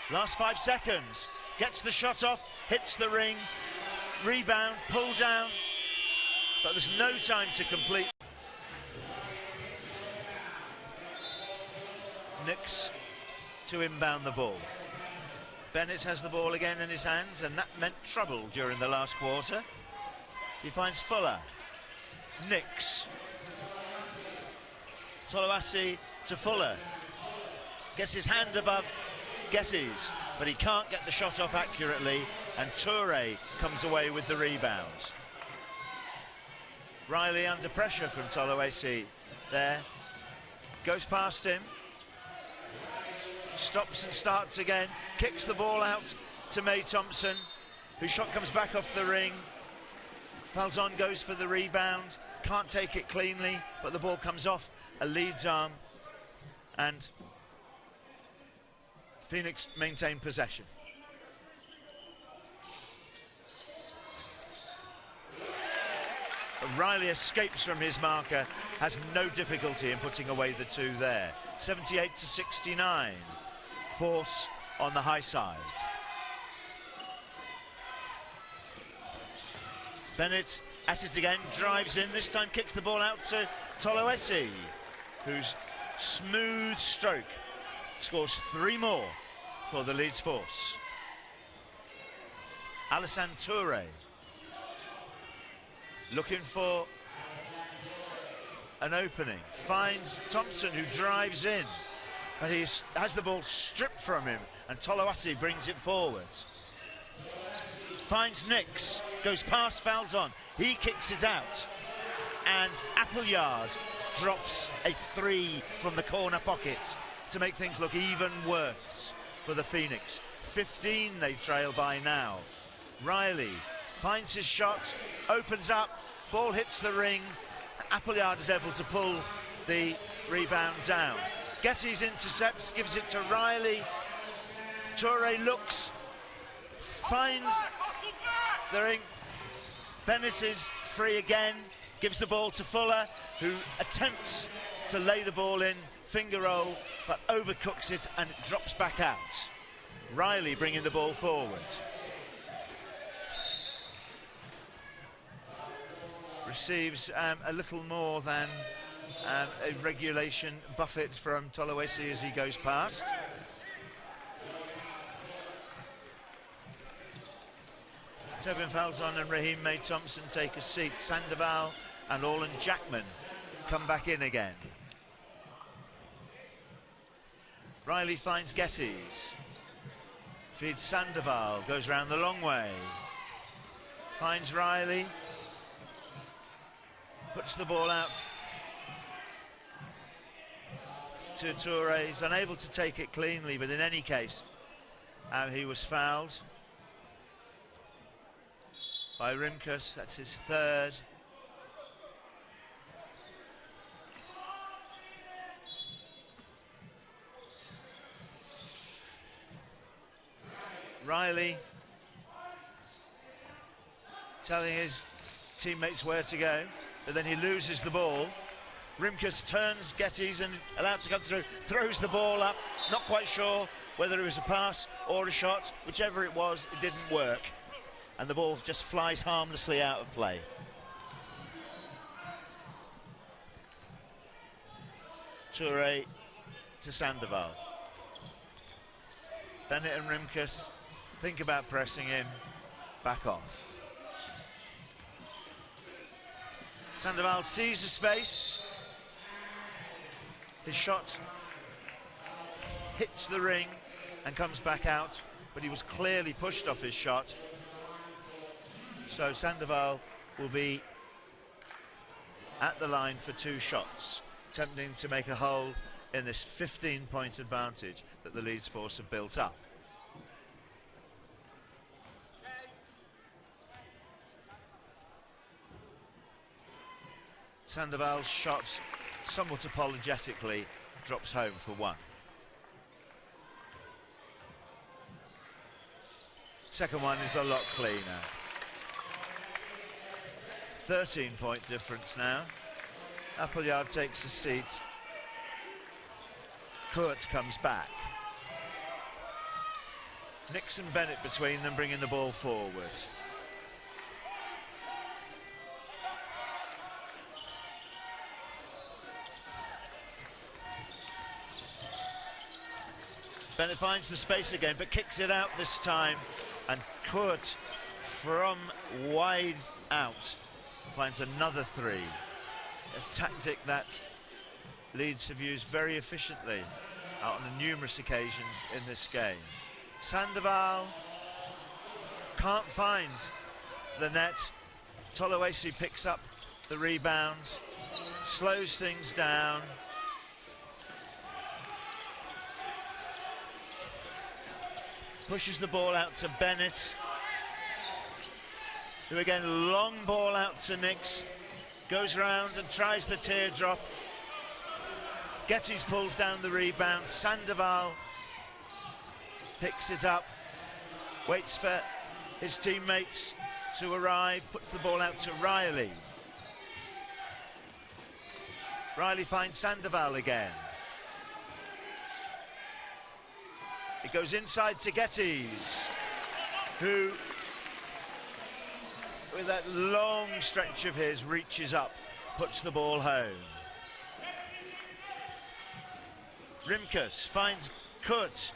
Last 5 seconds. Gets the shot off, hits the ring, rebound, pull down, but there's no time to complete. Nix to inbound the ball. Bennett has the ball again in his hands, and that meant trouble during the last quarter. He finds Fuller. Nix. Toloasi to Fuller. Gets his hand above Gettys, but he can't get the shot off accurately, and Toure comes away with the rebound. Riley under pressure from Toloasi there. Goes past him. Stops and starts again. Kicks the ball out to May Thompson, whose shot comes back off the ring. Falzon goes for the rebound, can't take it cleanly, but the ball comes off a Leeds arm, and Phoenix maintain possession. Riley escapes from his marker, has no difficulty in putting away the two there. 78-69, force on the high side. Bennett at it again, drives in, this time kicks the ball out to Toloesi, whose smooth stroke scores 3 more for the Leeds force. Alassane Touré looking for an opening, finds Thompson, who drives in, but he has the ball stripped from him, and Toloesi brings it forward. Finds Nix, goes past Falzon, he kicks it out, and Appleyard drops a 3 from the corner pocket to make things look even worse for the Phoenix. 15 they trail by now. Riley finds his shot, opens up, ball hits the ring. Appleyard is able to pull the rebound down. Getty's intercepts, gives it to Riley. Touré looks, finds the ring. Bennett is free again, gives the ball to Fuller, who attempts to lay the ball in, finger roll, but overcooks it and it drops back out. Riley bringing the ball forward. Receives a little more than a regulation buffet from Toloesi as he goes past. Tobin Falzon and Raheem May Thompson take a seat. Sandoval and Orlan Jackman come back in again. Riley finds Gettys. Feeds Sandoval, goes round the long way. Finds Riley. Puts the ball out to Touré. He's unable to take it cleanly, but in any case, he was fouled by Rimkus. That's his 3rd. Riley telling his teammates where to go, but then he loses the ball. Rimkus turns Gettys and allowed to come through, throws the ball up, not quite sure whether it was a pass or a shot. Whichever it was, it didn't work, and the ball just flies harmlessly out of play. Touré to Sandoval. Bennett and Rimkus think about pressing him, back off. Sandoval sees the space. His shot hits the ring and comes back out, but he was clearly pushed off his shot. So Sandoval will be at the line for 2 shots, attempting to make a hole in this 15-point advantage that the Leeds force have built up. Sandoval's shot, somewhat apologetically, drops home for 1. Second one is a lot cleaner. 13-point difference now. Appleyard takes a seat. Kurt comes back. Nix and Bennett between them, bringing the ball forward. Bennett finds the space again, but kicks it out this time, and Kurt, from wide out, finds another 3. A tactic that Leeds have used very efficiently on numerous occasions in this game. Sandoval can't find the net. Toloesi picks up the rebound, slows things down. Pushes the ball out to Bennett, who again, long ball out to Nix, goes round and tries the teardrop. Gettys pulls down the rebound. Sandoval picks it up, waits for his teammates to arrive, puts the ball out to Riley. Riley finds Sandoval again. It goes inside to Geddes, who, with that long stretch of his, reaches up, puts the ball home. Rimkus finds Kurt,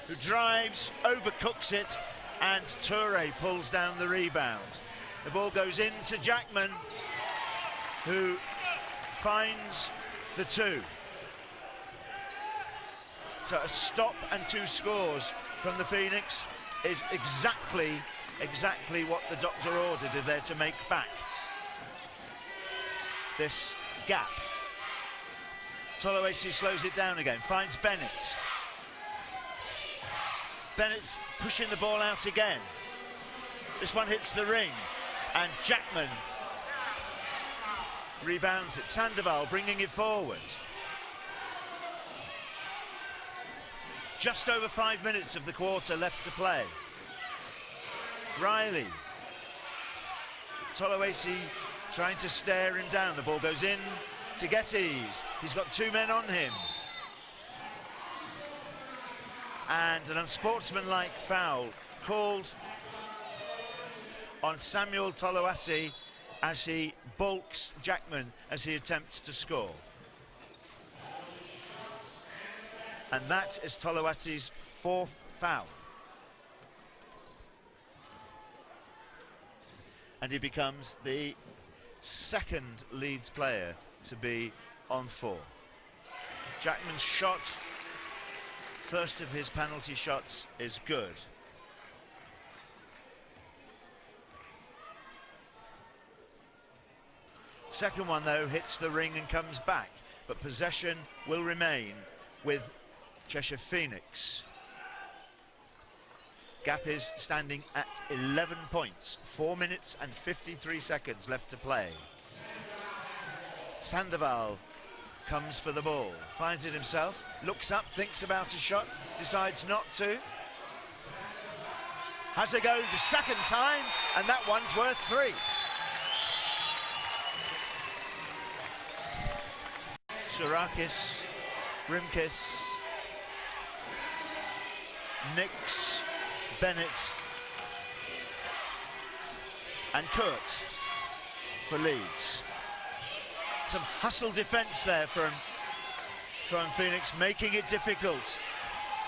who drives, overcooks it, and Toure pulls down the rebound. The ball goes into Jackman, who finds the two. So a stop and 2 scores from the Phoenix is exactly what the doctor ordered if they're to make back this gap. Toloesi slows it down again, finds Bennett. Bennett's pushing the ball out again. This one hits the ring, and Jackman rebounds it. Sandoval bringing it forward. Just over 5 minutes of the quarter left to play. Riley. Toloesi trying to stare him down. The ball goes in to Geddes. He's got 2 men on him. And an unsportsmanlike foul called on Samuel Toloesi as he bulks Jackman as he attempts to score. And that is Toloesi's 4th foul. And he becomes the 2nd Leeds player to be on 4. Jackman's shot, first of his penalty shots, is good. Second one, though, hits the ring and comes back, but possession will remain with Cheshire Phoenix. Gap is standing at 11 points, 4 minutes and 53 seconds left to play. Sandoval comes for the ball, finds it himself, looks up, thinks about a shot, decides not to. Has a go the second time, and that one's worth 3. Sourakis, Rimkus, Nix, Bennett and Kurt for Leeds. Some hustle defence there from Phoenix, making it difficult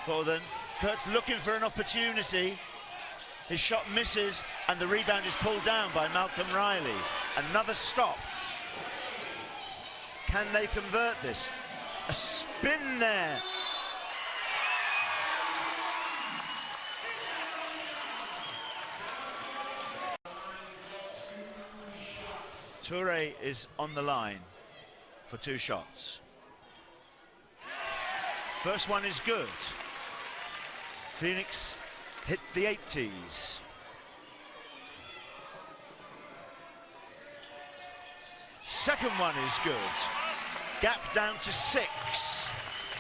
for them. Kurt's looking for an opportunity. His shot misses and the rebound is pulled down by Malcolm Riley. Another stop. Can they convert this? A spin there. Toure is on the line for 2 shots. First one is good. Phoenix hit the 80s. Second one is good. Gap down to 6.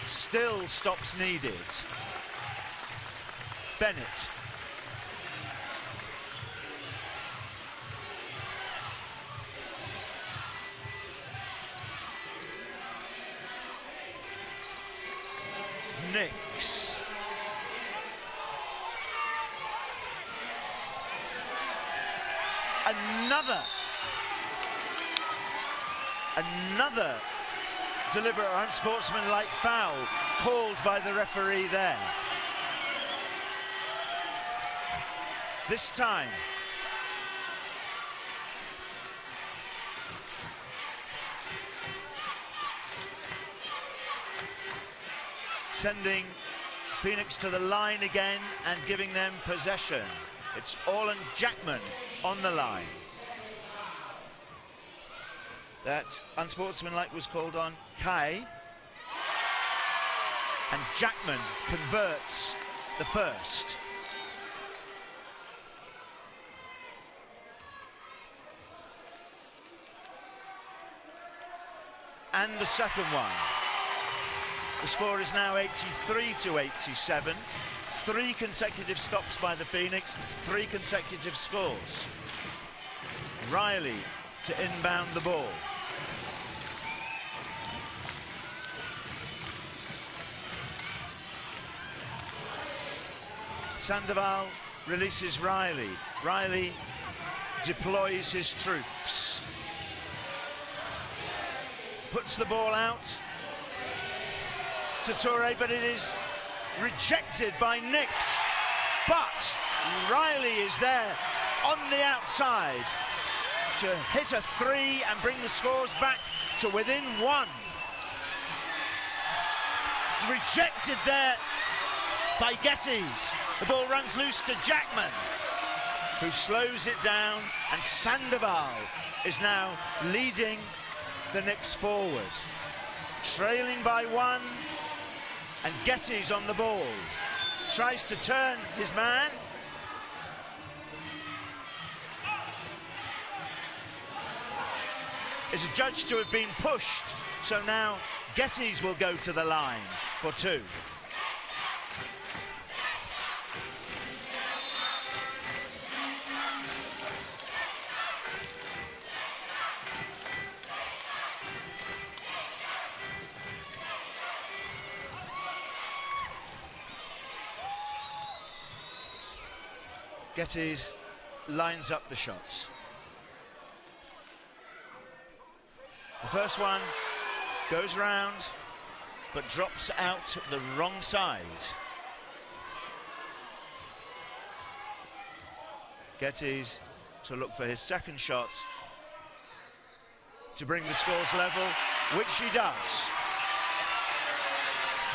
Still stops needed. Bennett. Nix. Another deliberate unsportsmanlike foul called by the referee there. This time sending Phoenix to the line again and giving them possession. It's Orlan Jackman on the line. That unsportsmanlike was called on Kai, and Jackman converts the first. And the second one. The score is now 83-87. 3 consecutive stops by the Phoenix, 3 consecutive scores. Riley to inbound the ball. Sandoval releases Riley. Riley deploys his troops. Puts the ball out to Toure, but it is rejected by Nix. But Riley is there on the outside to hit a three and bring the scores back to within one. Rejected there by Geddes. The ball runs loose to Jackman, who slows it down, and Sandoval is now leading the Knicks forward. Trailing by one, and Geddes on the ball. Tries to turn his man. Is adjudged to have been pushed, so now Geddes will go to the line for two. Geddes lines up the shots. The first one goes round, but drops out the wrong side. Geddes to look for his second shot to bring the scores level, which he does.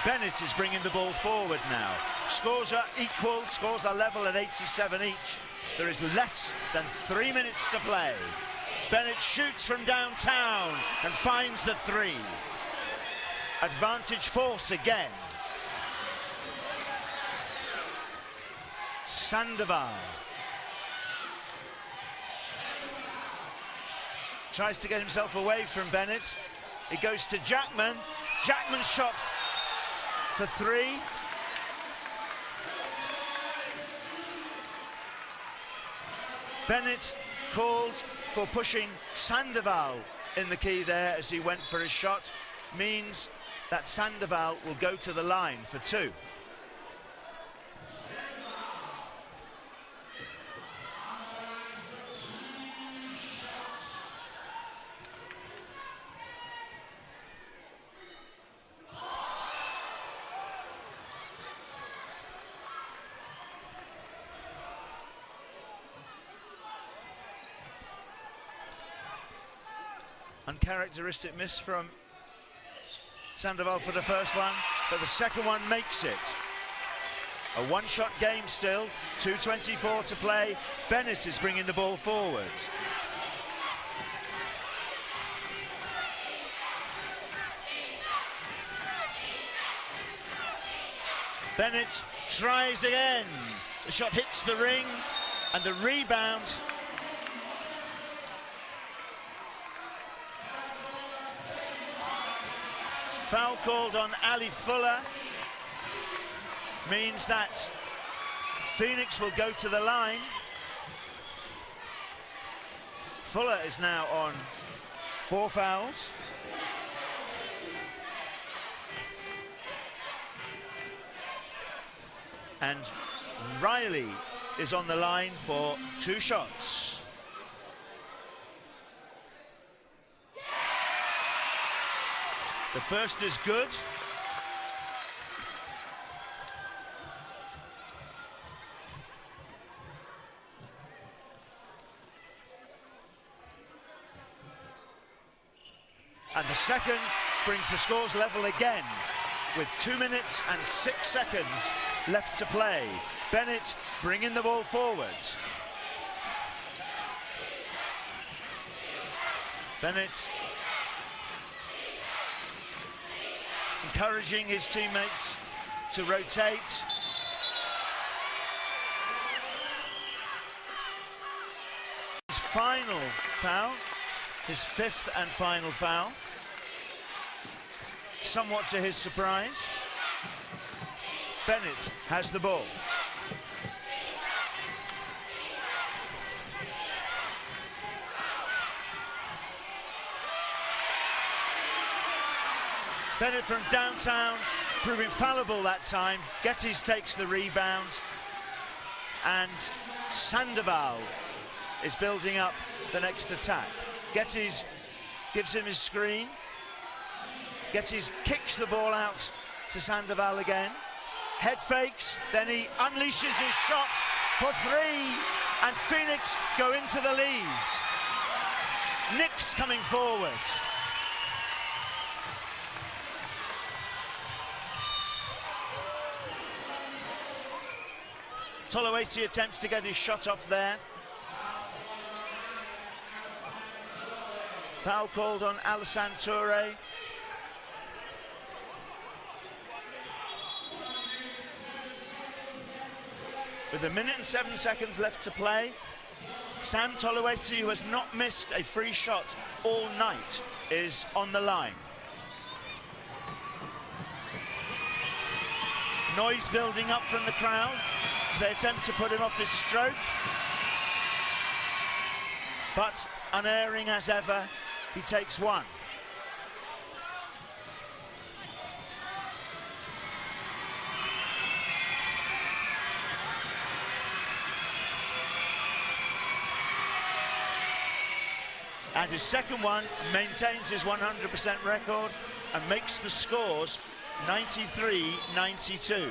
Bennett is bringing the ball forward now. Scores are equal, scores are level at 87 each. There is less than 3 minutes to play. Bennett shoots from downtown and finds the three. Advantage force again. Sandoval tries to get himself away from Bennett. It goes to Jackman. Jackman's shot for three. Bennett called for pushing Sandoval in the key there as he went for his shot. Means that Sandoval will go to the line for two. Uncharacteristic miss from Sandoval for the first one, but the second one makes it. A one-shot game still, 2:24 to play. Bennett is bringing the ball forward. Bennett tries again. The shot hits the ring, and the rebound foul called on Ali Fuller means that Phoenix will go to the line. Fuller is now on 4 fouls. And Riley is on the line for 2 shots. The first is good. And the second brings the scores level again with 2 minutes and 6 seconds left to play. Bennett bringing the ball forward. Bennett encouraging his teammates to rotate. His final foul, his 5th and final foul. Somewhat to his surprise, Bennett has the ball. Bennett from downtown, proving fallible that time. Geddes takes the rebound. and Sandoval is building up the next attack. Gettys gives him his screen. Gettys kicks the ball out to Sandoval again. Head fakes, then he unleashes his shot for three, and Phoenix go into the leads. Knicks coming forwards. Toloesi attempts to get his shot off there. Foul called on Alassane Touré. With 1 minute and 7 seconds left to play, Sam Toloesi, who has not missed a free shot all night, is on the line. Noise building up from the crowd as they attempt to put him off his stroke. But unerring as ever, he takes one. And his second one maintains his 100% record and makes the scores 93-92.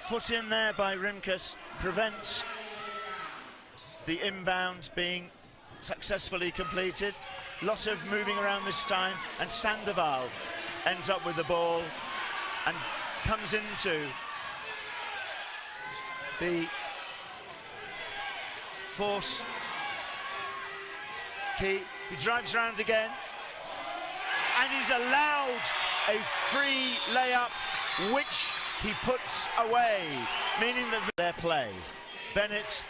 Foot in there by Rimkus prevents the inbound being successfully completed. Lot of moving around this time, and Sandoval ends up with the ball and comes into the force key. He drives around again, and he's allowed a free layup, which he puts away, meaning that their play. Bennett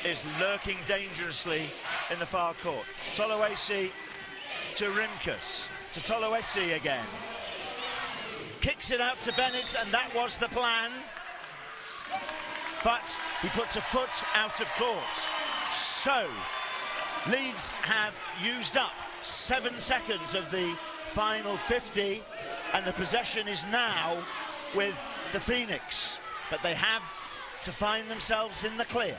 is lurking dangerously in the far court. Toloesi to Rimkus, to Toloesi again. Kicks it out to Bennett, and that was the plan. But he puts a foot out of court. So, Leeds have used up 7 seconds of the final 50, and the possession is now with the Phoenix. But they have to find themselves in the clear.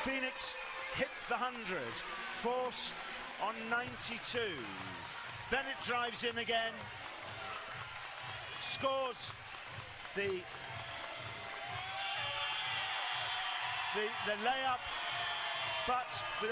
Phoenix hit the 100, force on 92. Bennett drives in again, scores the layup, but with